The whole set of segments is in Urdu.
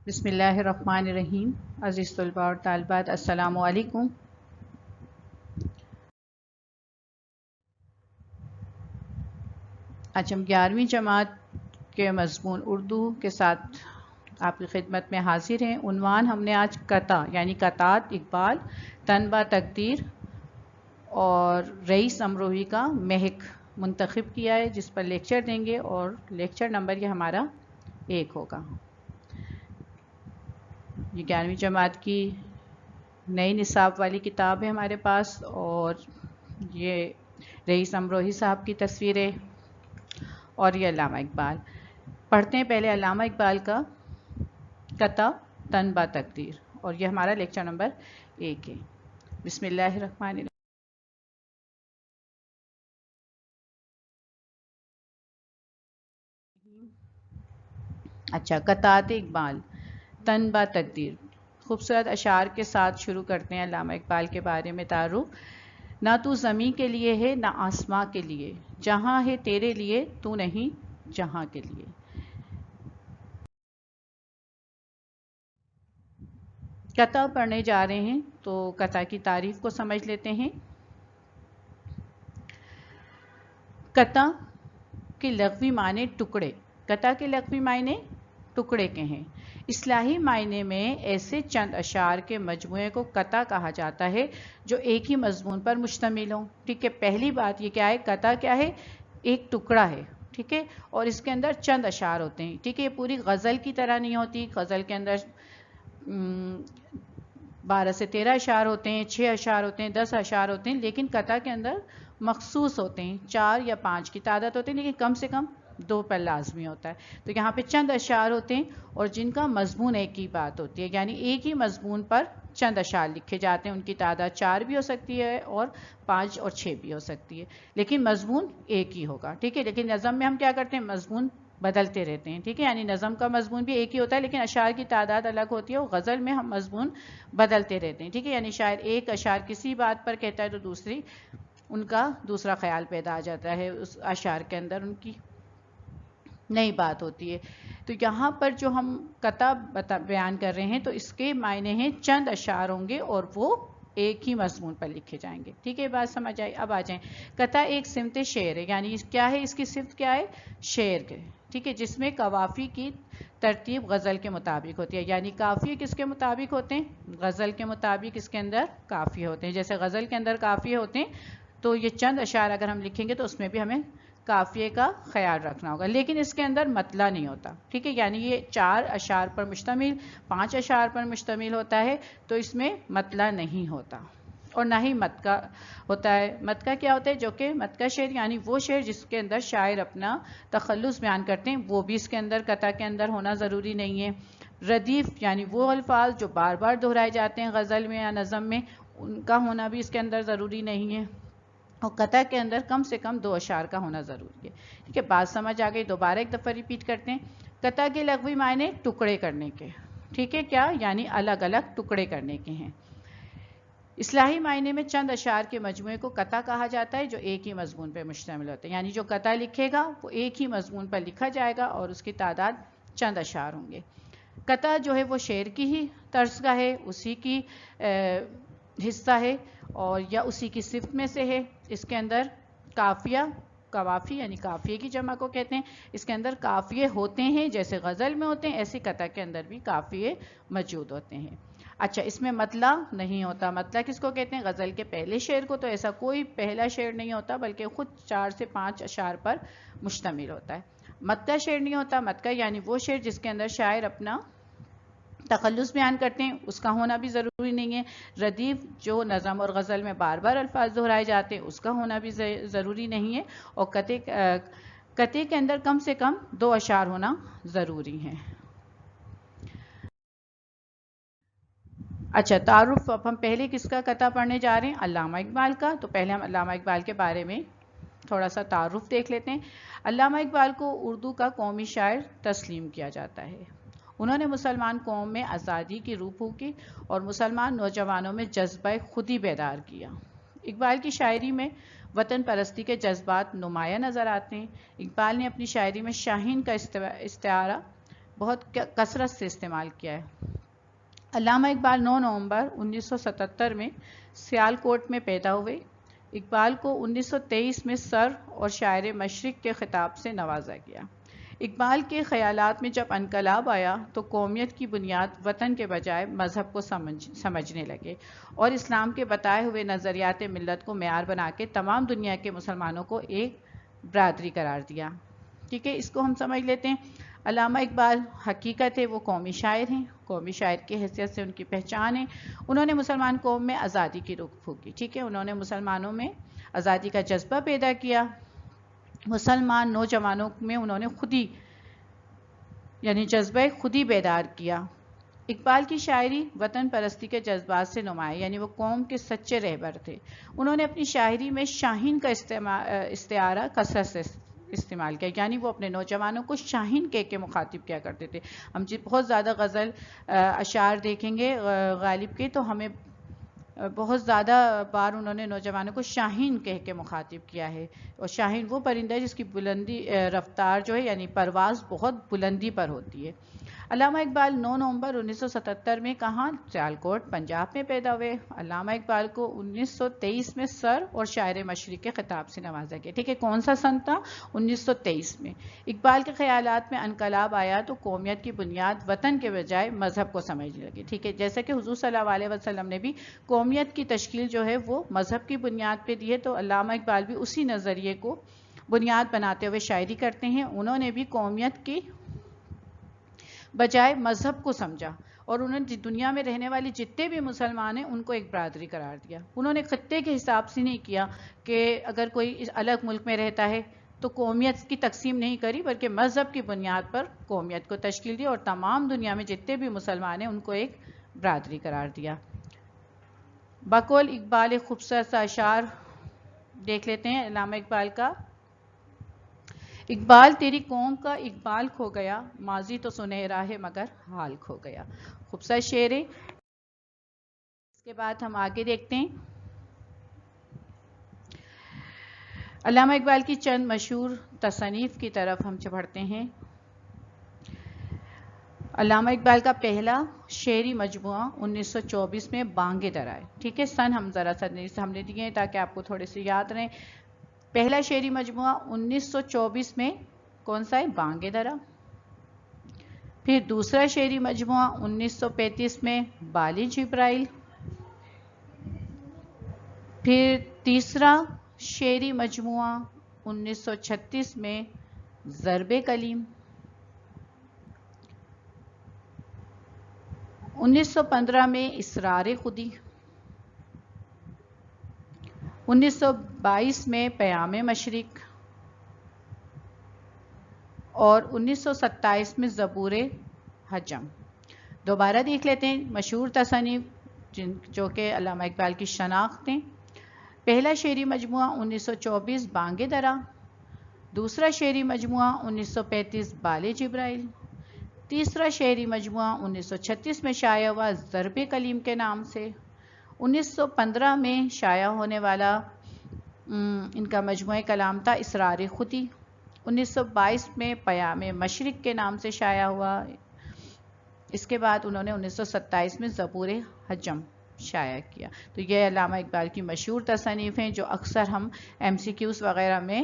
بسم اللہ الرحمن الرحیم۔ عزیز طلباء اور طالبات، السلام علیکم۔ آج ہم 11ویں جماعت کے مضمون اردو کے ساتھ آپ کی خدمت میں حاضر ہیں۔ عنوان ہم نے آج قطع یعنی قطعات اقبال، تنبا تقدیر اور رئیس امروہی کا مہک منتخب کیا ہے، جس پر لیکچر دیں گے اور لیکچر نمبر یہ ہمارا 1 ہوگا۔ یہ 11ویں جماعت کی نئی نصاب والی کتاب ہے ہمارے پاس، اور یہ رئیس امروہی صاحب کی تصویریں اور یہ علامہ اقبال۔ پڑھتے ہیں پہلے علامہ اقبال کا قطع تنبا تقدیر، اور یہ ہمارا لیکچر نمبر 1 ہے۔ بسم اللہ الرحمن الرحیم۔ اچھا، قطعات اقبال تنبا تقدیر، خوبصورت اشعار کے ساتھ شروع کرتے ہیں علامہ اقبال کے بارے میں تعارف۔ نہ تو زمیں کے لیے ہے نہ آسماں کے لیے، جہاں ہے تیرے لیے تو نہیں جہاں کے لیے۔ قطع پڑھنے جا رہے ہیں تو قطع کی تعریف کو سمجھ لیتے ہیں۔ قطع کے لغوی معنی ٹکڑے، قطع کے لغوی معنی ٹکڑے کے ہیں۔ اصطلاحی معنی میں ایسے چند اشعار کے مجموعے کو قطع کہا جاتا ہے جو ایک ہی مضمون پر مشتمل ہوں۔ ٹھیک ہے، پہلی بات یہ کیا ہے، قطع کیا ہے، ایک ٹکڑا ہے، ٹھیک ہے، اور اس کے اندر چند اشعار ہوتے ہیں۔ ٹھیک ہے، یہ پوری غزل کی طرح نہیں ہوتی، غزل کے اندر 12 سے 13 اشعار ہوتے ہیں، 6 اشعار ہوتے ہیں، 10 اشعار ہوتے ہیں، لیکن قطع کے اندر مخصوص ہوتے ہیں، 4 یا 5 کی تعداد ہوتے ہیں، لیکن کم سے کم 2 پر لازمی ہوتا ہے۔ تو یہاں پہ چند اشعار ہوتے ہیں اور جن کا مضمون ایک ہی بات ہوتی ہے، یعنی ایک ہی مضمون پر چند اشعار لکھے جاتے ہیں، ان کی تعداد 4 بھی ہو سکتی ہے اور 5 اور 6 بھی ہو سکتی ہے، لیکن مضمون ایک ہی ہوگا۔ ٹھیک ہے، لیکن نظم میں ہم کیا کرتے ہیں، مضمون بدلتے رہتے ہیں۔ ٹھیک ہے، یعنی نظم کا مضمون بھی ایک ہی ہوتا ہے لیکن اشعار کی تعداد الگ ہوتی ہے، اور غزل میں ہم مضمون بدلتے رہتے ہیں۔ ٹھیک ہے، یعنی شاید ایک اشعار کسی بات پر کہتا ہے تو دوسری ان کا دوسرا خیال پیدا آ جاتا ہے، اس اشعار کے اندر ان کی نئی بات ہوتی ہے۔ تو یہاں پر جو ہم قطع بیان کر رہے ہیں تو اس کے معنی ہیں چند اشعار ہوں گے اور وہ ایک ہی مضمون پر لکھے جائیں گے۔ ٹھیک ہے، بات سمجھ آئی؟ اب آ جائیں، قطع ایک سمت شعر ہے، یعنی کیا ہے، اس کی صفت کیا ہے، شعر کے، ٹھیک ہے، جس میں قوافی کی ترتیب غزل کے مطابق ہوتی ہے، یعنی قافیے کس کے مطابق ہوتے ہیں، غزل کے مطابق اس کے اندر قافیے ہوتے ہیں۔ جیسے غزل کے اندر قافیے ہوتے ہیں تو یہ چند اشعار اگر ہم لکھیں گے تو اس میں بھی ہمیں قافیے کا خیال رکھنا ہوگا، لیکن اس کے اندر مطلع نہیں ہوتا۔ ٹھیک ہے، یعنی یہ 4 اشعار پر مشتمل، 5 اشعار پر مشتمل ہوتا ہے تو اس میں مطلع نہیں ہوتا، اور نہ ہی متکا ہوتا ہے۔ متکا کیا ہوتا ہے، جو کہ متکا شعر یعنی وہ شعر جس کے اندر شاعر اپنا تخلص بیان کرتے ہیں، وہ بھی اس کے اندر قطع کے اندر ہونا ضروری نہیں ہے۔ ردیف یعنی وہ الفاظ جو بار بار دہرائے جاتے ہیں غزل میں یا نظم میں، ان کا ہونا بھی اس کے اندر ضروری نہیں ہے، اور قطع کے اندر کم سے کم 2 اشعار کا ہونا ضروری ہے۔ ٹھیک ہے، بات سمجھ آ گئی؟ دوبارہ ایک دفعہ ریپیٹ کرتے ہیں۔ قطع کے لغوی معنی ٹکڑے کرنے کے، ٹھیک ہے، کیا یعنی الگ الگ ٹکڑے کرنے کے ہیں۔ اصطلاحی معنی میں چند اشعار کے مجموعے کو قطع کہا جاتا ہے جو ایک ہی مضمون پر مشتمل ہوتے ہیں، یعنی جو قطع لکھے گا وہ ایک ہی مضمون پر لکھا جائے گا اور اس کی تعداد چند اشعار ہوں گے۔ قطع جو ہے وہ شعر کی ہی طرز کا ہے، اسی کی حصہ ہے اور یا اسی کی صفت میں سے ہے۔ اس کے اندر قافیہ، قوافی یعنی قافیے کی جمع کو کہتے ہیں، اس کے اندر قافیے ہوتے ہیں، جیسے غزل میں ہوتے ہیں ایسے قطع کے اندر بھی قافیے موجود ہوتے ہیں۔ اچھا، اس میں مطلع نہیں ہوتا۔ مطلع کس کو کہتے ہیں، غزل کے پہلے شعر کو تو ایسا کوئی پہلا شعر نہیں ہوتا بلکہ خود 4 سے 5 اشعار پر مشتمل ہوتا ہے۔ متکا شعر نہیں ہوتا۔ متکا یعنی وہ شعر جس کے اندر شاعر اپنا تخلص بیان کرتے ہیں، اس کا ہونا بھی ضروری نہیں ہے۔ ردیف جو نظم اور غزل میں بار بار الفاظ دہرائے جاتے ہیں، اس کا ہونا بھی ضروری نہیں ہے، اور قطع کے اندر کم سے کم 2 اشعار ہونا ضروری ہیں۔ اچھا، تعارف، اب ہم پہلے کس کا قطع پڑھنے جا رہے ہیں، علامہ اقبال کا۔ تو پہلے ہم علامہ اقبال کے بارے میں تھوڑا سا تعارف دیکھ لیتے ہیں۔ علامہ اقبال کو اردو کا قومی شاعر تسلیم کیا جاتا ہے۔ انہوں نے مسلمان قوم میں آزادی کی روح پھونکی اور مسلمان نوجوانوں میں جذبہ خودی بیدار کیا۔ اقبال کی شاعری میں وطن پرستی کے جذبات نمایاں نظر آتے ہیں۔ اقبال نے اپنی شاعری میں شاہین کا استعارہ بہت کثرت سے استعمال کیا ہے۔ علامہ اقبال 9 نومبر 1977 میں سیالکوٹ میں پیدا ہوئے۔ اقبال کو 1923 میں سر اور شاعر مشرق کے خطاب سے نوازا گیا۔ اقبال کے خیالات میں جب انقلاب آیا تو قومیت کی بنیاد وطن کے بجائے مذہب کو سمجھنے لگے اور اسلام کے بتائے ہوئے نظریات ملت کو معیار بنا کے تمام دنیا کے مسلمانوں کو ایک برادری قرار دیا۔ ٹھیک ہے، اس کو ہم سمجھ لیتے ہیں۔ علامہ اقبال حقیقت ہے وہ قومی شاعر ہیں، قومی شاعر کی حیثیت سے ان کی پہچان ہے۔ انہوں نے مسلمان قوم میں آزادی کی روح پھونکی، ٹھیک ہے، انہوں نے مسلمانوں میں آزادی کا جذبہ پیدا کیا۔ مسلمان نوجوانوں میں انہوں نے خودی یعنی جذبہ خودی بیدار کیا۔ اقبال کی شاعری وطن پرستی کے جذبات سے نمایاں، یعنی وہ قوم کے سچے رہبر تھے۔ انہوں نے اپنی شاعری میں شاہین کا استعارہ کثرت سے استعمال کیا، یعنی وہ اپنے نوجوانوں کو شاہین کہہ کے مخاطب کیا کرتے تھے۔ ہم بہت زیادہ غزل اشعار دیکھیں گے غالب کے تو ہمیں بہت زیادہ بار انہوں نے نوجوانوں کو شاہین کہہ کے مخاطب کیا ہے، اور شاہین وہ پرندہ ہے جس کی بلندی رفتار جو ہے یعنی پرواز بہت بلندی پر ہوتی ہے۔ علامہ اقبال 9 نومبر 1977 میں کہاں؟ سیالکوٹ پنجاب میں پیدا ہوئے۔ علامہ اقبال کو 1923 میں سر اور شاعر مشرق کے خطاب سے نوازا گیا، ٹھیک ہے، کون سا سن تھا؟ 1923 میں۔ اقبال کے خیالات میں انقلاب آیا تو قومیت کی بنیاد وطن کے بجائے مذہب کو سمجھنے لگے، ٹھیک ہے، جیسا کہ حضور صلی اللہ علیہ وسلم نے بھی قومیت کی تشکیل جو ہے وہ مذہب کی بنیاد پہ دی ہے، تو علامہ اقبال بھی اسی نظریے کو بنیاد بناتے ہوئے شاعری کرتے ہیں۔ انہوں نے بھی قومیت کی بجائے مذہب کو سمجھا اور انہوں نے دنیا میں رہنے والی جتنے بھی مسلمان ہیں ان کو ایک برادری قرار دیا۔ انہوں نے خطے کے حساب سے نہیں کیا کہ اگر کوئی الگ ملک میں رہتا ہے تو قومیت کی تقسیم نہیں کری، بلکہ مذہب کی بنیاد پر قومیت کو تشکیل دی اور تمام دنیا میں جتنے بھی مسلمان ہیں ان کو ایک برادری قرار دیا۔ بقول اقبال خوبصورت سا اشعار دیکھ لیتے ہیں علامہ اقبال کا۔ اقبال تیری قوم کا اقبال کھو گیا، ماضی تو سنہرا ہے مگر حال کھو گیا۔ خوبصورت شعر ہے۔ اس کے بعد ہم آگے دیکھتے ہیں علامہ اقبال کی چند مشہور تصانیف کی طرف ہم بڑھتے ہیں۔ علامہ اقبال کا پہلا شعری مجموعہ 1924 میں بانگ درا ہے، ٹھیک ہے، سن ہم ذرا سا ہم نے دیے ہیں تاکہ آپ کو تھوڑے سے یاد رہیں۔ پہلا شعری مجموعہ 1924 میں کون سا ہے؟ بانگ درا۔ پھر دوسرا شعری مجموعہ 1935 میں بال جبرائیل۔ پھر تیسرا شعری مجموعہ 1936 میں ضرب کلیم۔ 1915 میں اسرار خودی۔ 1922 میں پیام مشرق اور 1927 میں زبور حجم۔ دوبارہ دیکھ لیتے ہیں مشہور تصانیف جو کہ علامہ اقبال کی شناخت ہیں۔ پہلا شعری مجموعہ 1924 بانگ درا، دوسرا شعری مجموعہ 1935 بال جبرائیل، تیسرا شعری مجموعہ 1936 میں شائع ہوا ضرب کلیم کے نام سے۔ 1915 میں شائع ہونے والا ان کا مجموعہ کلام تھا اسرار خودی۔ 1922 میں پیام مشرق کے نام سے شائع ہوا۔ اس کے بعد انہوں نے 1927 میں زبور حجم شائع کیا۔ تو یہ علامہ اقبال کی مشہور تصانیف ہیں جو اکثر ہم MCQs وغیرہ میں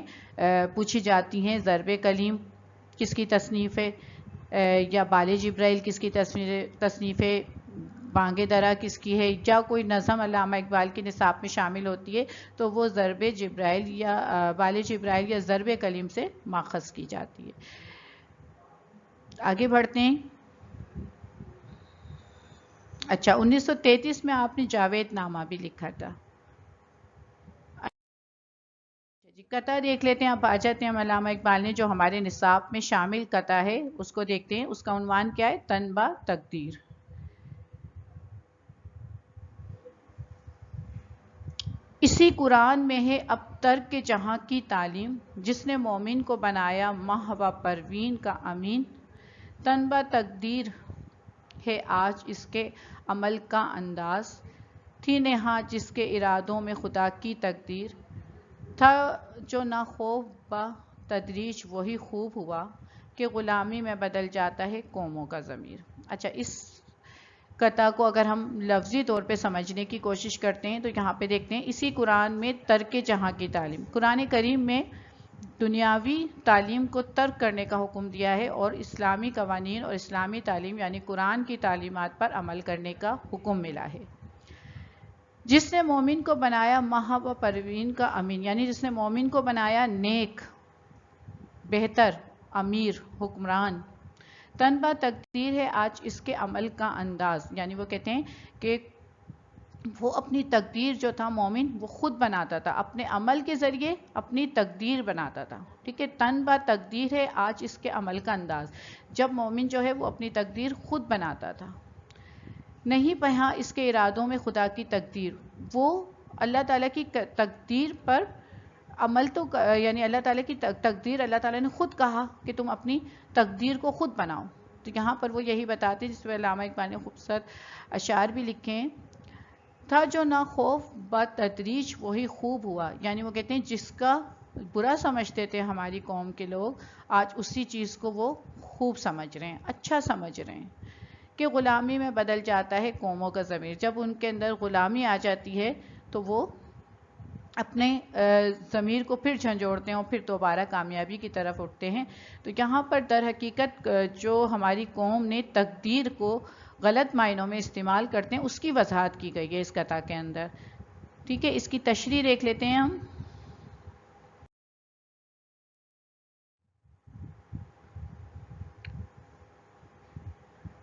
پوچھی جاتی ہیں۔ ضرب کلیم کس کی تصنیف ہے، یا بال جبرائیل کس کی تصنیف ہے، بانگ درا کس کی ہے، یا کوئی نظم علامہ اقبال کے نصاب میں شامل ہوتی ہے تو وہ ضرب جبرائیل یا بال جبرائیل یا ضرب کلیم سے ماخذ کی جاتی ہے۔ آگے بڑھتے ہیں۔ اچھا 1933 میں آپ نے جاوید نامہ بھی لکھا تھا۔ قطع دیکھ لیتے ہیں، اب آ جاتے ہیں ہم علامہ اقبال نے جو ہمارے نصاب میں شامل قطع ہے اس کو دیکھتے ہیں۔ اس کا عنوان کیا ہے؟ تن با تقدیر۔ اسی قرآن میں ہے اب ترک جہاں کی تعلیم، جس نے مومن کو بنایا ماہ و پروین کا امین۔ تن با تقدیر ہے آج اس کے عمل کا انداز، تھی نہاں جس کے ارادوں میں خدا کی تقدیر۔ تھا جو نہ خوف با تدریج وہی خوب ہوا، کہ غلامی میں بدل جاتا ہے قوموں کا ضمیر. اچھا، اس قطع کو اگر ہم لفظی طور پہ سمجھنے کی کوشش کرتے ہیں تو یہاں پہ دیکھتے ہیں اسی قرآن میں ترک جہاں کی تعلیم، قرآن کریم میں دنیاوی تعلیم کو ترک کرنے کا حکم دیا ہے اور اسلامی قوانین اور اسلامی تعلیم یعنی قرآن کی تعلیمات پر عمل کرنے کا حکم ملا ہے. جس نے مومن کو بنایا ماہ و پروین کا امین، یعنی جس نے مومن کو بنایا نیک، بہتر، امیر، حکمران. تن با تقدیر ہے آج اس کے عمل کا انداز، یعنی وہ کہتے ہیں کہ وہ اپنی تقدیر جو تھا مومن وہ خود بناتا تھا، اپنے عمل کے ذریعے اپنی تقدیر بناتا تھا. ٹھیک ہے، تن با تقدیر ہے آج اس کے عمل کا انداز. جب مومن جو ہے وہ اپنی تقدیر خود بناتا تھا. نہیں پہا اس کے ارادوں میں خدا کی تقدیر، وہ اللہ تعالیٰ کی تقدیر پر عمل تو یعنی اللہ تعالیٰ کی تقدیر اللہ تعالیٰ نے خود کہا کہ تم اپنی تقدیر کو خود بناؤ. تو یہاں پر وہ یہی بتاتے ہیں، جس پہ علامہ اقبال نے خوبصورت اشعار بھی لکھے ہیں. تھا جو نہ خوف بتدریج وہی خوب ہوا، یعنی وہ کہتے ہیں جس کا برا سمجھتے تھے ہماری قوم کے لوگ آج اسی چیز کو وہ خوب سمجھ رہے ہیں، اچھا سمجھ رہے ہیں کہ غلامی میں بدل جاتا ہے قوموں کا ضمیر. جب ان کے اندر غلامی آ جاتی ہے تو وہ اپنے ضمیر کو پھر جھنجھوڑتے ہیں اور پھر دوبارہ کامیابی کی طرف اٹھتے ہیں. تو یہاں پر در حقیقت جو ہماری قوم نے تقدیر کو غلط معنوں میں استعمال کرتے ہیں اس کی وضاحت کی گئی ہے اس قطع کے اندر. ٹھیک ہے، اس کی تشریح دیکھ لیتے ہیں ہم.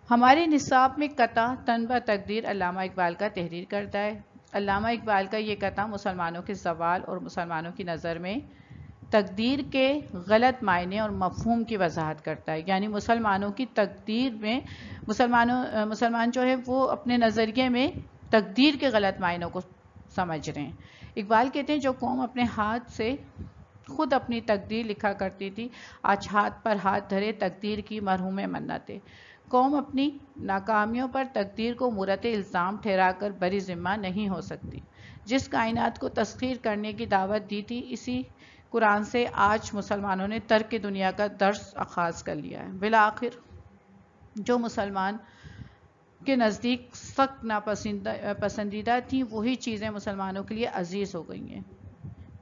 ہمارے نصاب میں قطع تن با تقدیر علامہ اقبال کا تحریر کرتا ہے. علامہ اقبال کا یہ قطع مسلمانوں کے زوال اور مسلمانوں کی نظر میں تقدیر کے غلط معنی اور مفہوم کی وضاحت کرتا ہے. یعنی مسلمانوں کی تقدیر میں مسلمان جو ہے وہ اپنے نظریے میں تقدیر کے غلط معنوں کو سمجھ رہے ہیں. اقبال کہتے ہیں جو قوم اپنے ہاتھ سے خود اپنی تقدیر لکھا کرتی تھی آج ہاتھ پر ہاتھ دھرے تقدیر کی مرہوم منتیں. قوم اپنی ناکامیوں پر تقدیر کو مورد الزام ٹھہرا کر بری ذمہ نہیں ہو سکتی. جس کائنات کو تسخیر کرنے کی دعوت دی تھی اسی قرآن سے آج مسلمانوں نے ترک دنیا کا درس آغاز کر لیا ہے. بالآخر جو مسلمان کے نزدیک سخت ناپسندیدہ تھیں وہی چیزیں مسلمانوں کے لیے عزیز ہو گئی ہیں.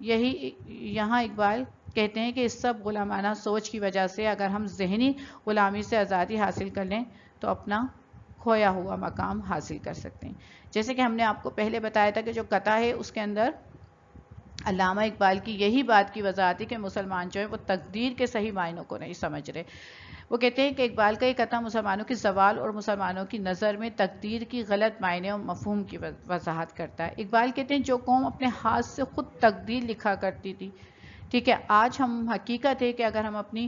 یہاں اقبال کہتے ہیں کہ اس سب غلامانہ سوچ کی وجہ سے اگر ہم ذہنی غلامی سے آزادی حاصل کر لیں تو اپنا کھویا ہوا مقام حاصل کر سکتے ہیں. جیسے کہ ہم نے آپ کو پہلے بتایا تھا کہ جو قطع ہے اس کے اندر علامہ اقبال کی یہی بات کی وضاحت ہے کہ مسلمان جو ہے وہ تقدیر کے صحیح معنوں کو نہیں سمجھ رہے. وہ کہتے ہیں کہ اقبال کا یہ قطع مسلمانوں کی زوال اور مسلمانوں کی نظر میں تقدیر کی غلط معنی اور مفہوم کی وضاحت کرتا ہے. اقبال کہتے ہیں جو قوم اپنے ہاتھ سے خود تقدیر لکھا کرتی تھی، ٹھیک ہے، آج ہم حقیقت ہے کہ اگر ہم اپنی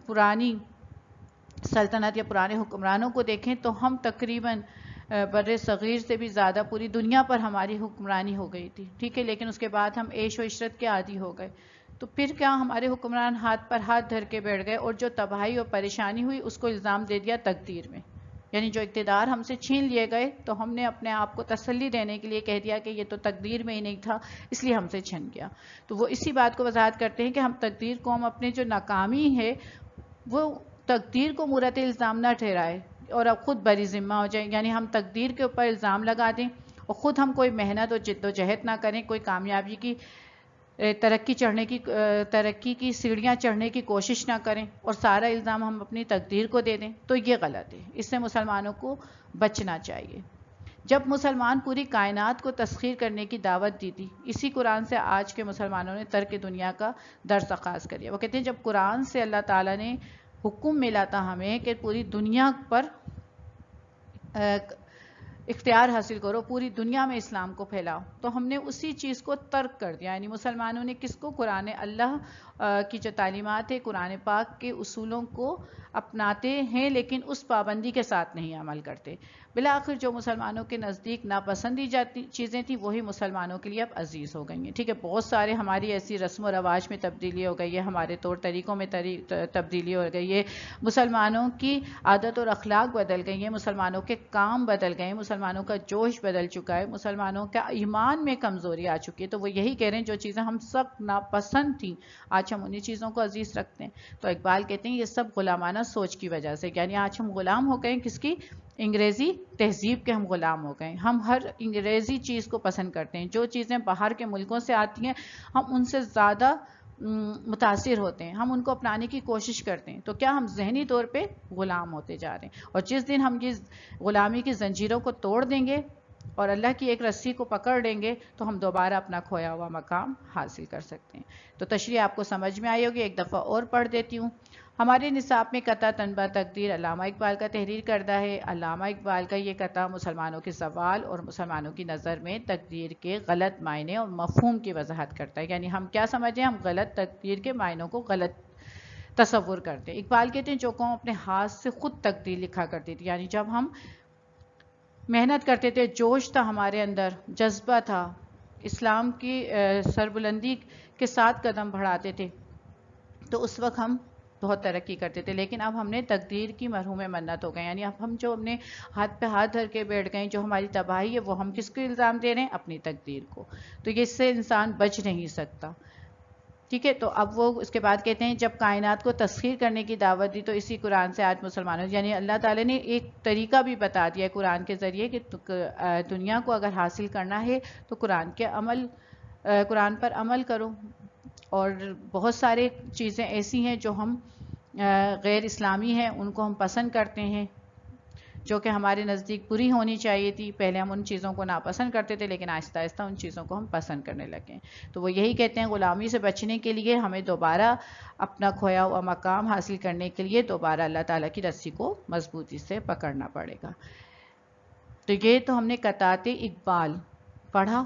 پرانی سلطنت یا پرانے حکمرانوں کو دیکھیں تو ہم تقریباً بر صغیر سے بھی زیادہ پوری دنیا پر ہماری حکمرانی ہو گئی تھی. ٹھیک ہے، لیکن اس کے بعد ہم عیش و عشرت کے عادی ہو گئے. تو پھر کیا ہمارے حکمران ہاتھ پر ہاتھ دھر کے بیٹھ گئے اور جو تباہی اور پریشانی ہوئی اس کو الزام دے دیا تقدیر میں. یعنی جو اقتدار ہم سے چھین لیے گئے تو ہم نے اپنے آپ کو تسلی دینے کے لیے کہہ دیا کہ یہ تو تقدیر میں ہی نہیں تھا اس لیے ہم سے چھن گیا. تو وہ اسی بات کو وضاحت کرتے ہیں کہ ہم تقدیر کو ہم اپنے جو ناکامی ہے وہ تقدیر کو مورد الزام نہ ٹھہرائے اور اب خود بری ذمہ ہو جائیں. یعنی ہم تقدیر کے اوپر الزام لگا دیں اور خود ہم کوئی محنت اور جد و جہد نہ کریں، کوئی کامیابی کی ترقی کی سیڑھیاں چڑھنے کی کوشش نہ کریں اور سارا الزام ہم اپنی تقدیر کو دے دیں، تو یہ غلط ہے. اس سے مسلمانوں کو بچنا چاہیے. جب مسلمان پوری کائنات کو تسخیر کرنے کی دعوت دی تھی اسی قرآن سے آج کے مسلمانوں نے ترک دنیا کا درس آغاز کر لیا. وہ کہتے ہیں جب قرآن سے اللہ تعالیٰ نے حکم ملا تھا ہمیں کہ پوری دنیا پر اختیار حاصل کرو، پوری دنیا میں اسلام کو پھیلاؤ، تو ہم نے اسی چیز کو ترک کر دیا. یعنی مسلمانوں نے کس کو؟ قرآن اللہ کی جو تعلیمات ہے، قرآن پاک کے اصولوں کو اپناتے ہیں لیکن اس پابندی کے ساتھ نہیں عمل کرتے. بالآخر جو مسلمانوں کے نزدیک ناپسندی جاتی چیزیں تھیں وہی مسلمانوں کے لیے اب عزیز ہو گئی ہیں. ٹھیک ہے، بہت سارے ہماری ایسی رسم و رواج میں تبدیلی ہو گئی ہے، ہمارے طور طریقوں میں تبدیلی ہو گئی ہے، مسلمانوں کی عادت اور اخلاق بدل گئی ہیں، مسلمانوں کے کام بدل گئے ہیں، مسلمانوں کا جوش بدل چکا ہے، مسلمانوں کا ایمان میں کمزوری آ چکی ہے. تو وہ یہی کہہ رہے ہیں جو چیزیں ہم سب ناپسند تھیں آج ہم انہی چیزوں کو عزیز رکھتے ہیں. تو اقبال کہتے ہیں یہ سب غلامانہ سوچ کی وجہ سے، یعنی آج ہم غلام ہو گئے کس کی؟ انگریزی تہذیب کے ہم غلام ہو گئے. ہم ہر انگریزی چیز کو پسند کرتے ہیں، جو چیزیں باہر کے ملکوں سے آتی ہیں ہم ان سے زیادہ متاثر ہوتے ہیں، ہم ان کو اپنانے کی کوشش کرتے ہیں. تو کیا ہم ذہنی طور پہ غلام ہوتے جا رہے ہیں؟ اور جس دن ہم یہ غلامی کی زنجیروں کو توڑ دیں گے اور اللہ کی ایک رسی کو پکڑ لیں گے تو ہم دوبارہ اپنا کھویا ہوا مقام حاصل کر سکتے ہیں. تو تشریح آپ کو سمجھ میں آئی ہوگی، ایک دفعہ اور پڑھ دیتی ہوں. ہمارے نصاب میں قطع تنبہ تقدیر علامہ اقبال کا تحریر کردہ ہے. علامہ اقبال کا یہ قطع مسلمانوں کے زوال اور مسلمانوں کی نظر میں تقدیر کے غلط معنی اور مفہوم کی وضاحت کرتا ہے. یعنی ہم کیا سمجھیں؟ ہم غلط تقدیر کے معنوں کو غلط تصور کرتے ہیں. اقبال کہتے ہیں جو قوم اپنے ہاتھ سے خود تقدیر لکھا کرتی تھی، یعنی جب ہم محنت کرتے تھے، جوش تھا ہمارے اندر، جذبہ تھا، اسلام کی سربلندی کے ساتھ قدم بڑھاتے تھے، تو اس وقت ہم بہت ترقی کرتے تھے. لیکن اب ہم نے تقدیر کی مرہون منت ہو گئے، یعنی اب ہم جو اپنے ہاتھ پہ ہاتھ دھر کے بیٹھ گئے، جو ہماری تباہی ہے وہ ہم کس کو الزام دے رہے ہیں؟ اپنی تقدیر کو. تو یہ اس سے انسان بچ نہیں سکتا. ٹھیک ہے. تو اب وہ اس کے بعد کہتے ہیں جب کائنات کو تسخیر کرنے کی دعوت دی تو اسی قرآن سے آج مسلمانوں، یعنی اللہ تعالیٰ نے ایک طریقہ بھی بتا دیا ہے قرآن کے ذریعے کہ دنیا کو اگر حاصل کرنا ہے تو قرآن پر عمل کرو. اور بہت سارے چیزیں ایسی ہیں جو ہم غیر اسلامی ہیں ان کو ہم پسند کرتے ہیں، جو کہ ہمارے نزدیک بری ہونی چاہیے تھی. پہلے ہم ان چیزوں کو ناپسند کرتے تھے لیکن آہستہ آہستہ ان چیزوں کو ہم پسند کرنے لگے. تو وہ یہی کہتے ہیں غلامی سے بچنے کے لیے ہمیں دوبارہ اپنا کھویا ہوا مقام حاصل کرنے کے لیے دوبارہ اللہ تعالیٰ کی رسی کو مضبوطی سے پکڑنا پڑے گا. تو یہ تو ہم نے قطعات اقبال پڑھا،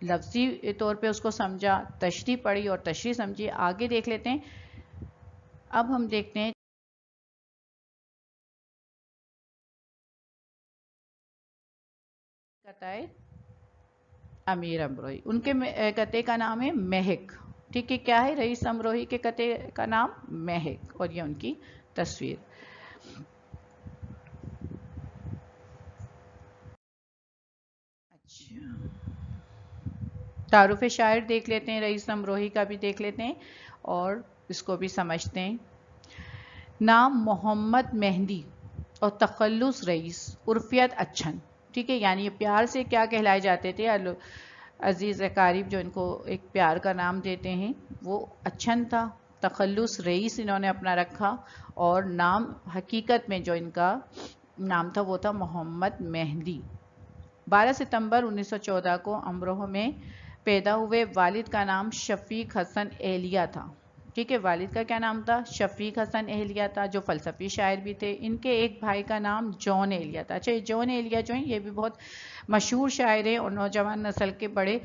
لفظی طور پہ اس کو سمجھا، تشریح پڑھی اور تشریح سمجھی. آگے دیکھ لیتے ہیں. اب ہم دیکھتے ہیں قطعہ امیر امروہی. ان کے قطعے کا نام ہے مہک. ٹھیک ہے. کیا ہے رئیس امروہی کے قطعے کا نام؟ مہک. اور یہ ان کی تصویر. تعارف شاعر دیکھ لیتے ہیں، رئیس امروہی کا بھی دیکھ لیتے ہیں اور اس کو بھی سمجھتے ہیں. نام محمد مہندی اور تخلص رئیس، عرفیت اچھن. ٹھیک ہے. یعنی یہ پیار سے کیا کہلائے جاتے تھے؟ عزیز اقارب جو ان کو ایک پیار کا نام دیتے ہیں وہ اچھن تھا. تخلص رئیس انہوں نے اپنا رکھا اور نام حقیقت میں جو ان کا نام تھا وہ تھا محمد مہندی. 12 ستمبر 1914 کو امروہہ میں پیدا ہوئے. والد کا نام شفیق حسن اہلیہ تھا. ٹھیک ہے. والد کا کیا نام تھا؟ شفیق حسن اہلیہ تھا، جو فلسفی شاعر بھی تھے. ان کے ایک بھائی کا نام جون اہلیہ تھا. اچھا، یہ جون اہلیہ جو ہیں یہ بھی بہت مشہور شاعر ہیں اور نوجوان نسل کے بڑے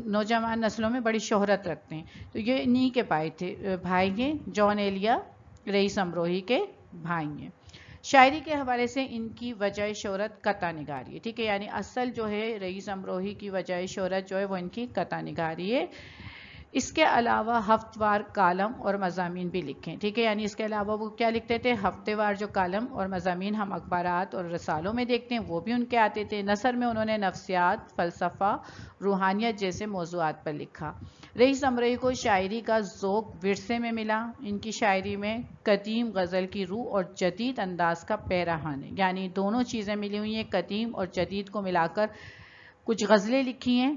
نوجوان نسلوں میں بڑی شہرت رکھتے ہیں. تو یہ انہی کے بھائی ہیں. جون اہلیہ رئیس امروہی کے بھائی ہیں. شاعری کے حوالے سے ان کی وجہ شہرت قطع نگاری ہے. ٹھیک ہے. یعنی اصل جو ہے رئیس امروہی کی وجہ شہرت جو ہے وہ ان کی قطع نگاری ہے. اس کے علاوہ ہفت وار کالم اور مضامین بھی لکھیں. ٹھیک ہے. یعنی اس کے علاوہ وہ کیا لکھتے تھے؟ ہفتے وار جو کالم اور مضامین ہم اخبارات اور رسالوں میں دیکھتے ہیں وہ بھی ان کے آتے تھے. نثر میں انہوں نے نفسیات، فلسفہ، روحانیت جیسے موضوعات پر لکھا. رئیس امروہی کو شاعری کا ذوق ورثے میں ملا. ان کی شاعری میں قدیم غزل کی روح اور جدید انداز کا پیراہن ہے. یعنی دونوں چیزیں ملی ہوئی ہیں، قدیم اور جدید کو ملا کر کچھ غزلیں لکھی ہیں.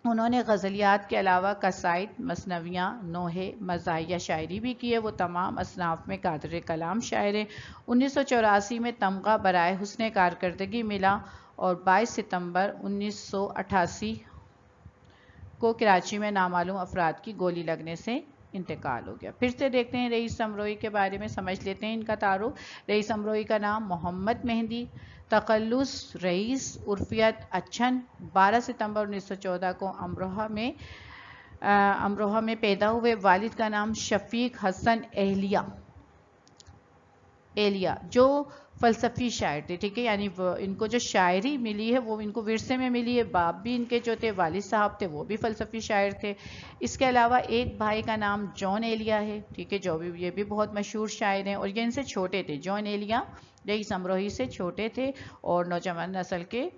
انہوں نے غزلیات کے علاوہ قصائد، مثنویاں، نوحے، مزاحیہ شاعری بھی کی ہے. وہ تمام اصناف میں قادر کلام شاعر ہیں. 1984 میں تمغہ برائے حسن کارکردگی ملا اور 22 ستمبر 1988 کو کراچی میں نامعلوم افراد کی گولی لگنے سے انتقال ہو گیا. پھر سے دیکھتے ہیں رئیس امروہی کے بارے میں، سمجھ لیتے ہیں ان کا تعارف. رئیس امروہی کا نام محمد مہندی، تخلص رئیس، عرفیت اچھن. 12 ستمبر 1914 کو امروہہ میں پیدا ہوئے. والد کا نام شفیق حسن اہلیہ ایلیا جو فلسفی شاعر تھے، ٹھیک ہے، یعنی ان کو جو شاعری ملی ہے وہ ان کو ورثے میں ملی ہے. باپ بھی ان کے جو تھے والد صاحب تھے وہ بھی فلسفی شاعر تھے. اس کے علاوہ ایک بھائی کا نام جان ایلیا ہے، ٹھیک ہے، جو بھی یہ بھی بہت مشہور شاعر ہیں، اور یہ ان سے چھوٹے تھے. جان ایلیا رئیس امروہی سے چھوٹے تھے اور نوجوان نسل کے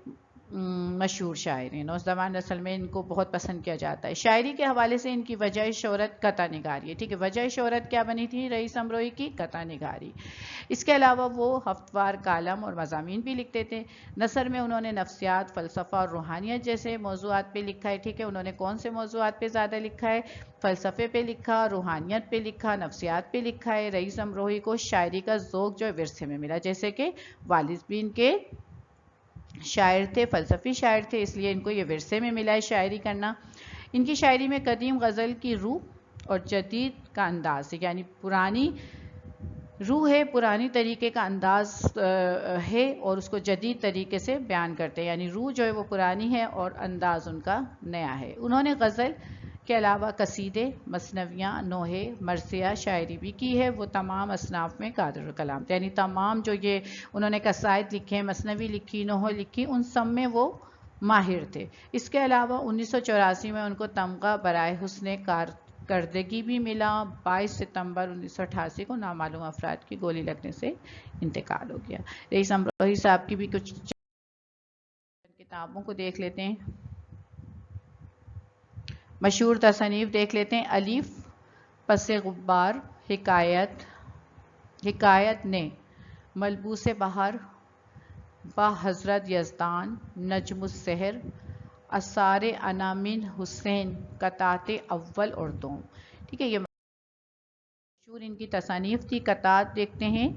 مشہور شاعر ہیں. نوجوان نسل میں ان کو بہت پسند کیا جاتا ہے. شاعری کے حوالے سے ان کی وجہ شہرت قطع نگاری ہے، ٹھیک ہے. وجہ شہرت کیا بنی تھی رئیس امروہی کی؟ قطع نگاری. اس کے علاوہ وہ ہفتوار کالم اور مضامین بھی لکھتے تھے. نثر میں انہوں نے نفسیات، فلسفہ اور روحانیت جیسے موضوعات پہ لکھا ہے، ٹھیک ہے. انہوں نے کون سے موضوعات پہ زیادہ لکھا ہے؟ فلسفے پہ لکھا، روحانیت پہ لکھا، نفسیات پہ لکھا ہے. رئیس امروہی کو شاعری کا ذوق جو ہے ورثے میں ملا، جیسے کہ والد بھی ان کے شاعر تھے، فلسفی شاعر تھے، اس لیے ان کو یہ ورثے میں ملا ہے شاعری کرنا. ان کی شاعری میں قدیم غزل کی روح اور جدید کا انداز ہے، یعنی پرانی روح ہے، پرانی طریقے کا انداز ہے اور اس کو جدید طریقے سے بیان کرتے ہیں. یعنی روح جو ہے وہ پرانی ہے اور انداز ان کا نیا ہے. انہوں نے غزل کے علاوہ قصیدے، مثنویاں، نوحے، مرثیہ شاعری بھی کی ہے. وہ تمام اصناف میں قادر الکلام تھے، یعنی تمام جو یہ انہوں نے قصائد لکھے، مثنوی لکھی، نوحہ لکھی، ان سب میں وہ ماہر تھے. اس کے علاوہ 1984 میں ان کو تمغہ برائے حسن کارکردگی بھی ملا. 22 ستمبر 1988 کو نامعلوم افراد کی گولی لگنے سے انتقال ہو گیا. رئیس امروہی صاحب کی بھی کچھ کتابوں کو دیکھ لیتے ہیں. مشہور تصانیف دیکھ لیتے ہیں. الف پس غبار، حکایت نے، ملبوس بہار، با حضرت یزدان، نجم السحر، اثار انا من حسین، قطعات اول اور دوم. ٹھیک ہے، یہ مشہور ان کی تصانیف تھی. قطعات دیکھتے ہیں.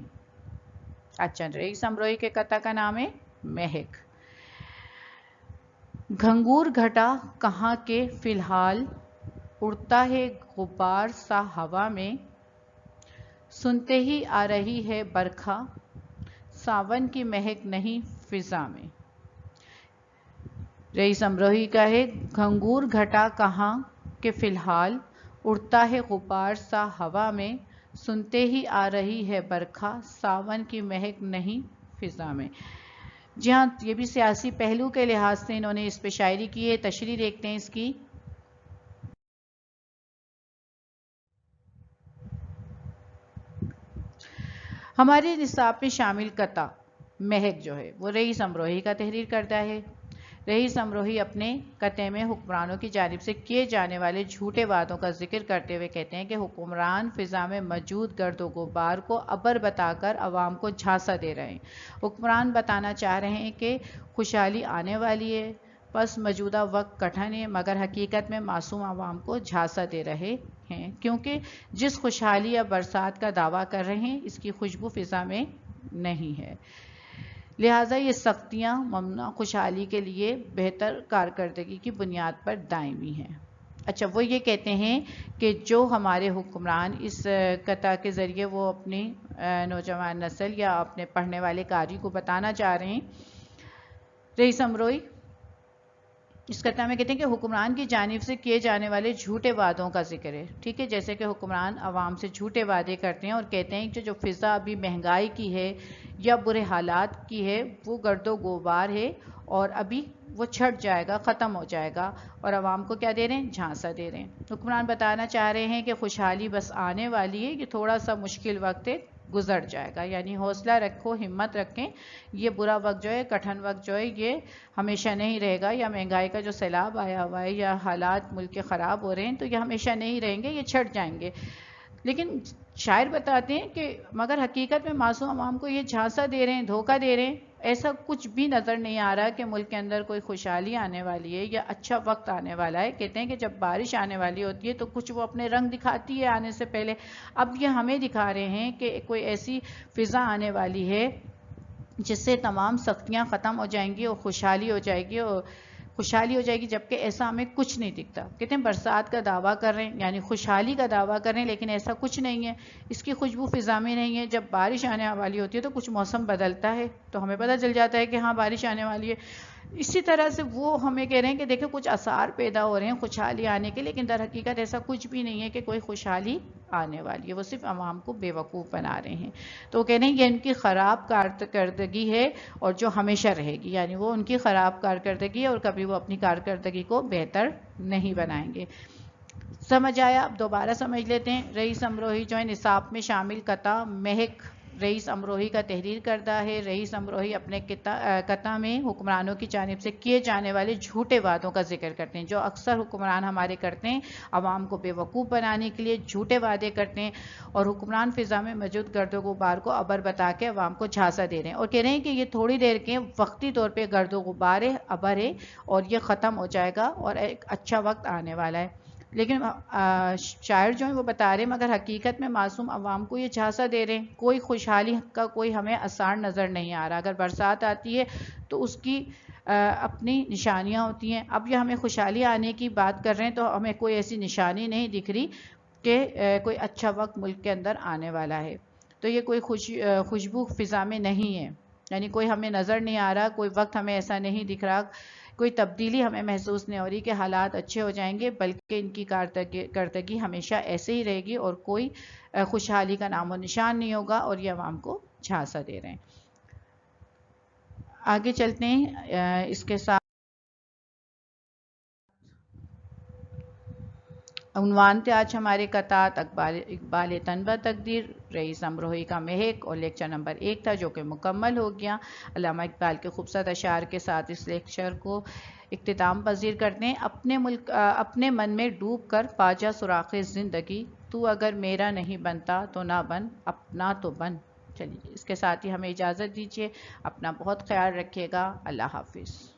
اچھا، رئیس امروہی کے قطع کا نام ہے مہک. گھنگور گھٹا کہاں کے فی الحال، اڑتا ہے غبار سا ہوا میں، سنتے ہی آ رہی ہے برکھا، ساون کی مہک نہیں فضا میں. رئیس امروہی کا ہے گھنگور گھٹا کہاں کے فی الحال، اڑتا ہے غبار سا ہوا میں، سنتے ہی آ رہی ہے برکھا، ساون کی مہک نہیں فضا میں. جی ہاں، یہ بھی سیاسی پہلو کے لحاظ سے انہوں نے اس پہ شاعری کی ہے. تشریح دیکھتے ہیں اس کی. ہمارے نصاب میں شامل قطع مہک جو ہے وہ رئیس امروہی کا تحریر کردہ ہے. رئیس امروہی اپنے قطعے میں حکمرانوں کی جانب سے کیے جانے والے جھوٹے وعدوں کا ذکر کرتے ہوئے کہتے ہیں کہ حکمران فضا میں موجود گرد و غبار کو ابر بتا کر عوام کو جھانسا دے رہے ہیں. حکمران بتانا چاہ رہے ہیں کہ خوشحالی آنے والی ہے، پس موجودہ وقت کٹھن ہے، مگر حقیقت میں معصوم عوام کو جھانسا دے رہے ہیں، کیونکہ جس خوشحالی یا برسات کا دعویٰ کر رہے ہیں اس کی خوشبو فضا میں نہیں ہے. لہٰذا یہ سختیاں ممنوع خوشحالی کے لیے بہتر کارکردگی کی بنیاد پر دائمی ہیں. اچھا، وہ یہ کہتے ہیں کہ جو ہمارے حکمران اس قطع کے ذریعے وہ اپنی نوجوان نسل یا اپنے پڑھنے والے قاری کو بتانا چاہ رہے ہیں. رئیس امروہی اس قطع میں کہتے ہیں کہ حکمران کی جانب سے کیے جانے والے جھوٹے وعدوں کا ذکر ہے. ٹھیک ہے، جیسے کہ حکمران عوام سے جھوٹے وعدے کرتے ہیں اور کہتے ہیں کہ جو فضا ابھی مہنگائی کی ہے یا برے حالات کی ہے وہ گرد و غبار ہے اور ابھی وہ چھٹ جائے گا، ختم ہو جائے گا، اور عوام کو کیا دے رہے ہیں؟ جھانسا دے رہے ہیں. حکمران بتانا چاہ رہے ہیں کہ خوشحالی بس آنے والی ہے، یہ تھوڑا سا مشکل وقت ہے، گزر جائے گا. یعنی حوصلہ رکھو، ہمت رکھیں، یہ برا وقت جو ہے، کٹھن وقت جو ہے، یہ ہمیشہ نہیں رہے گا. یا مہنگائی کا جو سیلاب آیا ہوا ہے یا حالات ملک کے خراب ہو رہے ہیں تو یہ ہمیشہ نہیں رہیں گے، یہ چھٹ جائیں گے. لیکن شاعر بتاتے ہیں کہ مگر حقیقت میں معصوم عوام کو یہ جھانسا دے رہے ہیں، دھوکہ دے رہے ہیں. ایسا کچھ بھی نظر نہیں آ رہا کہ ملک کے اندر کوئی خوشحالی آنے والی ہے یا اچھا وقت آنے والا ہے. کہتے ہیں کہ جب بارش آنے والی ہوتی ہے تو کچھ وہ اپنے رنگ دکھاتی ہے آنے سے پہلے. اب یہ ہمیں دکھا رہے ہیں کہ کوئی ایسی فضا آنے والی ہے جس سے تمام سختیاں ختم ہو جائیں گی اور خوشحالی ہو جائے گی، جبکہ ایسا ہمیں کچھ نہیں دکھتا. کہتے ہیں برسات کا دعویٰ کر رہے ہیں، یعنی خوشحالی کا دعویٰ کر رہے ہیں، لیکن ایسا کچھ نہیں ہے، اس کی خوشبو فضا میں نہیں ہے. جب بارش آنے والی ہوتی ہے تو کچھ موسم بدلتا ہے تو ہمیں پتہ چل جاتا ہے کہ ہاں بارش آنے والی ہے. اسی طرح سے وہ ہمیں کہہ رہے ہیں کہ دیکھیں کچھ آثار پیدا ہو رہے ہیں خوشحالی آنے کے، لیکن در حقیقت ایسا کچھ بھی نہیں ہے کہ کوئی خوشحالی آنے والی ہے، وہ صرف عوام کو بیوقوف بنا رہے ہیں. تو وہ کہہ رہے ہیں یہ ان کی خراب کارکردگی ہے اور جو ہمیشہ رہے گی، یعنی وہ ان کی خراب کارکردگی ہے اور کبھی وہ اپنی کارکردگی کو بہتر نہیں بنائیں گے. سمجھ آیا؟ اب دوبارہ سمجھ لیتے ہیں. رئیس امروہی جو ہے نصاب میں شامل قطع محق رئیس امروہی کا تحریر کردہ ہے. رئیس امروہی اپنے قطع میں حکمرانوں کی جانب سے کیے جانے والے جھوٹے وعدوں کا ذکر کرتے ہیں، جو اکثر حکمران ہمارے کرتے ہیں عوام کو بیوقوف بنانے کے لیے جھوٹے وعدے کرتے ہیں، اور حکمران فضا میں موجود گرد و غبار کو ابر بتا کے عوام کو جھانسا دے رہے ہیں، اور کہہ رہے ہیں کہ یہ تھوڑی دیر کے وقتی طور پہ گرد و غبار ہے، ابر ہے، اور یہ ختم ہو جائے گا اور ایک اچھا وقت آنے والا ہے. لیکن شاعر جو ہیں وہ بتا رہے ہیں مگر حقیقت میں معصوم عوام کو یہ جھانسا دے رہے ہیں، کوئی خوشحالی کا کوئی ہمیں آثار نظر نہیں آ رہا. اگر برسات آتی ہے تو اس کی اپنی نشانیاں ہوتی ہیں. اب یہ ہمیں خوشحالی آنے کی بات کر رہے ہیں تو ہمیں کوئی ایسی نشانی نہیں دکھ رہی کہ کوئی اچھا وقت ملک کے اندر آنے والا ہے. تو یہ کوئی خوشبو فضا میں نہیں ہے، یعنی کوئی ہمیں نظر نہیں آ رہا، کوئی وقت ہمیں ایسا نہیں دکھ رہا، کوئی تبدیلی ہمیں محسوس نہیں ہو رہی کہ حالات اچھے ہو جائیں گے، بلکہ ان کی کارکردگی ہمیشہ ایسے ہی رہے گی اور کوئی خوشحالی کا نام و نشان نہیں ہوگا، اور یہ عوام کو جھانسا دے رہے ہیں. آگے چلتے ہیں. اس کے ساتھ عنوان تھے آج ہمارے قطعات اقبال تنبہ تقدیر، رئیس امروہی کا محق، اور لیکچر نمبر 1 تھا جو کہ مکمل ہو گیا. علامہ اقبال کے خوبصورت اشعار کے ساتھ اس لیکچر کو اختتام پذیر کرتے ہیں. اپنے من میں ڈوب کر پاجا سراخ زندگی، تو اگر میرا نہیں بنتا تو نہ بن، اپنا تو بن. چلیے اس کے ساتھ ہی ہمیں اجازت دیجیے. اپنا بہت خیال رکھیے گا. اللہ حافظ.